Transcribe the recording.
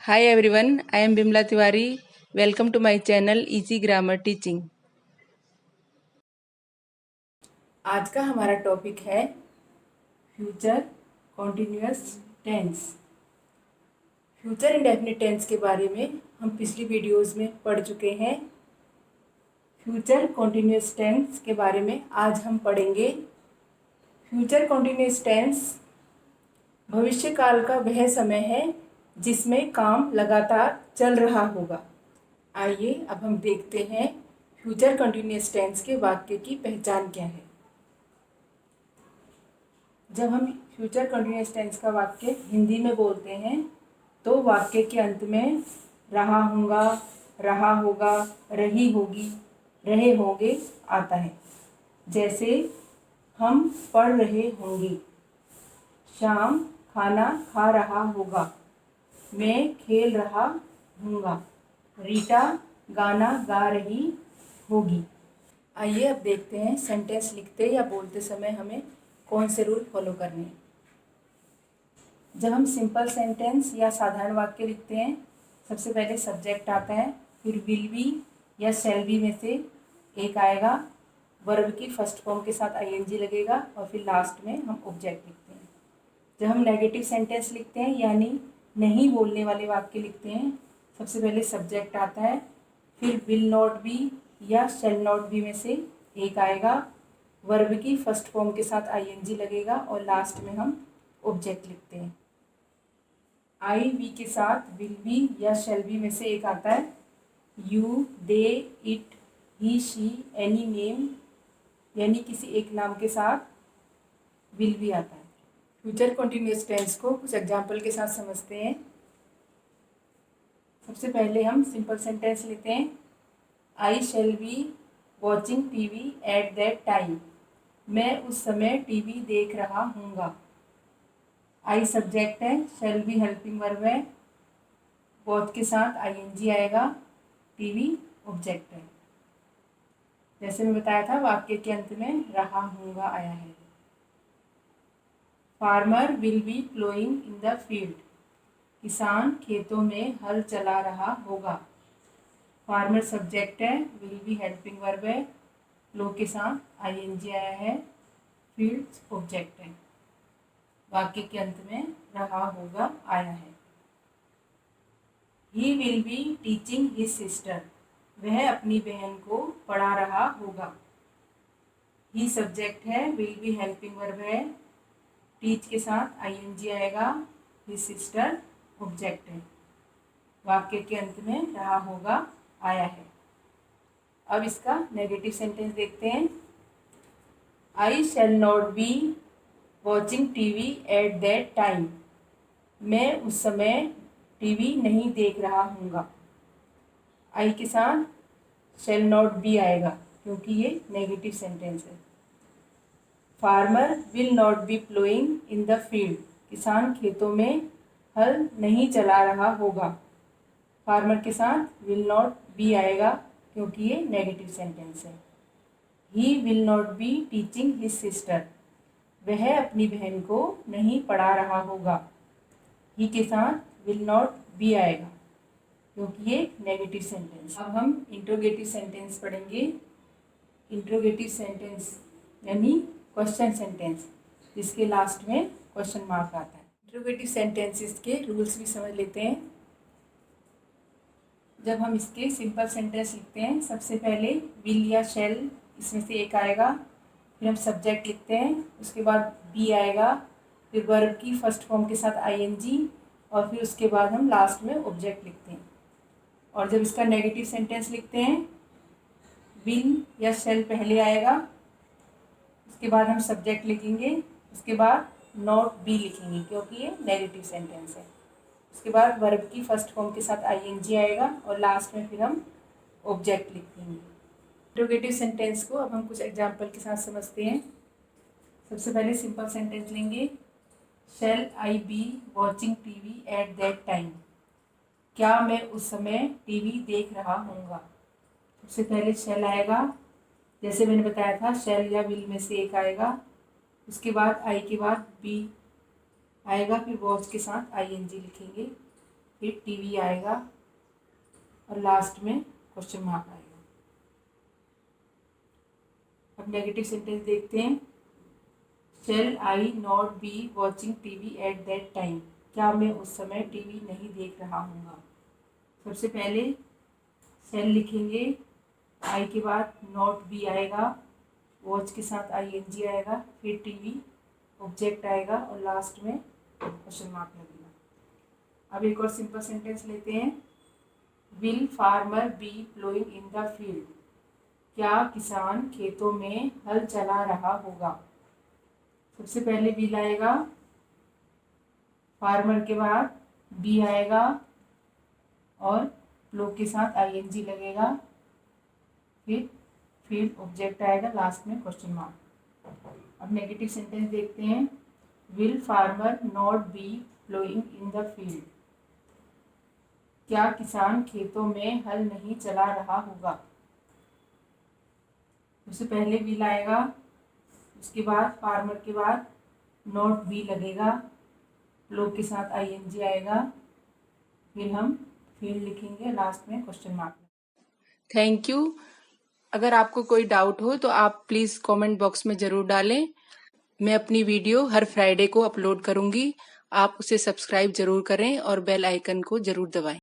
Hi everyone, I am Bimla Tiwari. Welcome to my channel Easy Grammar Teaching. आज का हमारा topic है future continuous tense. Future indefinite tense के बारे में हम पिछली वीडियोस में पढ़ चुके हैं। फ्यूचर कॉन्टिन्यूअस टेंस के बारे में आज हम पढ़ेंगे। फ्यूचर कॉन्टिन्यूअस टेंस भविष्य काल का वह समय है जिसमें काम लगातार चल रहा होगा। आइए अब हम देखते हैं फ्यूचर कंटिन्यूअस टेंस के वाक्य की पहचान क्या है। जब हम फ्यूचर कंटिन्यूअस टेंस का वाक्य हिंदी में बोलते हैं तो वाक्य के अंत में रहा हूँगा, रहा होगा, रही होगी, रहे होंगे आता है। जैसे हम पढ़ रहे होंगे, शाम खाना खा रहा होगा, मैं खेल रहा हूँगा, रीटा गाना गा रही होगी। आइए अब देखते हैं सेंटेंस लिखते या बोलते समय हमें कौन से रूल फॉलो करने हैं। जब हम सिंपल सेंटेंस या साधारण वाक्य लिखते हैं, सबसे पहले सब्जेक्ट आता है, फिर विल बी या शैल बी में से एक आएगा, वर्ब की फर्स्ट फॉर्म के साथ आईएनजी लगेगा और फिर लास्ट में हम ऑब्जेक्ट लिखते हैं। जब हम नेगेटिव सेंटेंस लिखते हैं यानी नहीं बोलने वाले वाक्य लिखते हैं, सबसे पहले सब्जेक्ट आता है, फिर विल नॉट बी या शैल नॉट बी में से एक आएगा, वर्ब की फर्स्ट फॉर्म के साथ आईएनजी लगेगा और लास्ट में हम ऑब्जेक्ट लिखते हैं। आई वी के साथ विल बी या शैल बी में से एक आता है, you, they, it, he, she, any name यानी किसी एक नाम के साथ विल बी आता है। फ्यूचर कंटिन्यूअस टेंस को कुछ एग्जाम्पल के साथ समझते हैं। सबसे पहले हम सिंपल सेंटेंस लेते हैं, I shall be watching TV at that time, मैं उस समय टीवी देख रहा हूँगा। आई सब्जेक्ट है, शैल बी हेल्पिंग वर्ब है, वॉच के साथ आईएनजी आएगा, टीवी ऑब्जेक्ट है। जैसे मैं बताया था वाक्य के अंत में रहा हूँगा आया है। Farmer will be ploughing in the field, किसान खेतों में हल चला रहा होगा। फार्मर सब्जेक्ट है, विल बी हेल्पिंग वर्ब है, प्लो के साथ आईएनजी आया है, फील्ड ऑब्जेक्ट है। वाक्य के अंत में रहा होगा आया है। He will be teaching his sister, वह अपनी बहन को पढ़ा रहा होगा। ही सब्जेक्ट है, विल बी हेल्पिंग वर्ब है, टीच के साथ आईएनजी आएगा, हिज सिस्टर ऑब्जेक्ट है। वाक्य के अंत में रहा होगा आया है। अब इसका नेगेटिव सेंटेंस देखते हैं, I shall not be watching TV at that time, मैं उस समय टीवी नहीं देख रहा हूँगा। आई के साथ शैल नॉट बी आएगा क्योंकि ये नेगेटिव सेंटेंस है। Farmer will not be ploughing in the field, किसान खेतों में हल नहीं चला रहा होगा। फार्मर के साथ विल नॉट बी आएगा क्योंकि ये नेगेटिव सेंटेंस है। He will not be teaching his sister, वह अपनी बहन को नहीं पढ़ा रहा होगा। ही के साथ विल नॉट बी आएगा क्योंकि ये नेगेटिव सेंटेंस। अब हम इंट्रोगेटिव सेंटेंस पढ़ेंगे। इंट्रोगेटिव सेंटेंस यानी क्वेश्चन सेंटेंस जिसके लास्ट में क्वेश्चन मार्क आता है। इंट्रोगेटिव सेंटेंसेस के रूल्स भी समझ लेते हैं। जब हम इसके सिंपल सेंटेंस लिखते हैं, सबसे पहले विल या शैल इसमें से एक आएगा, फिर हम सब्जेक्ट लिखते हैं, उसके बाद बी आएगा, फिर वर्ब की फर्स्ट फॉर्म के साथ आईएनजी और फिर उसके बाद हम लास्ट में ऑब्जेक्ट लिखते हैं। और जब इसका नेगेटिव सेंटेंस लिखते हैं, विल या शैल पहले आएगा, उसके बाद हम सब्जेक्ट लिखेंगे, उसके बाद नॉट बी लिखेंगे क्योंकि ये नेगेटिव सेंटेंस है। उसके बाद वर्ब की फर्स्ट फॉर्म के साथ आईएनजी आएगा और लास्ट में फिर हम ऑब्जेक्ट लिखेंगे। इंट्रोगेटिव सेंटेंस को अब हम कुछ एग्जाम्पल के साथ समझते हैं। सबसे पहले सिंपल सेंटेंस लेंगे, shall I be watching TV at that time, क्या मैं उस समय टीवी देख रहा हूँगा। सबसे पहले शैल आएगा, जैसे मैंने बताया था शैल या विल में से एक आएगा, उसके बाद आई के बाद बी आएगा, फिर वॉच के साथ आईएनजी लिखेंगे, फिर टीवी आएगा और लास्ट में क्वेश्चन मार्क आएगा। अब नेगेटिव सेंटेंस देखते हैं। Shall I not be watching TV at that time, क्या मैं उस समय टीवी नहीं देख रहा हूँगा। सबसे पहले शैल लिखेंगे, आई के बाद नॉट बी आएगा, वॉच के साथ ING आएगा, फिर टीवी ऑब्जेक्ट आएगा और लास्ट में क्वेश्चन मार्क लगेगा। अब एक और सिंपल सेंटेंस लेते हैं। Will farmer be ploughing in the field, क्या किसान खेतों में हल चला रहा होगा। सबसे पहले विल आएगा, फार्मर के बाद बी आएगा और प्लो के साथ ING लगेगा, फिर फील्ड ऑब्जेक्ट आएगा, लास्ट में क्वेश्चन मार्क। अब नेगेटिव सेंटेंस देखते हैं। Will farmer not be ploughing in the field, क्या किसान खेतों में हल नहीं चला रहा होगा। उससे पहले विल आएगा, उसके बाद फार्मर के बाद नॉट बी लगेगा, प्लो के साथ ING आएगा, फिर हम फील्ड लिखेंगे, लास्ट में क्वेश्चन मार्क। Thank you. अगर आपको कोई डाउट हो तो आप प्लीज़ कमेंट बॉक्स में ज़रूर डालें। मैं अपनी वीडियो हर फ्राइडे को अपलोड करूंगी। आप उसे सब्सक्राइब जरूर करें और बेल आइकन को जरूर दबाएं।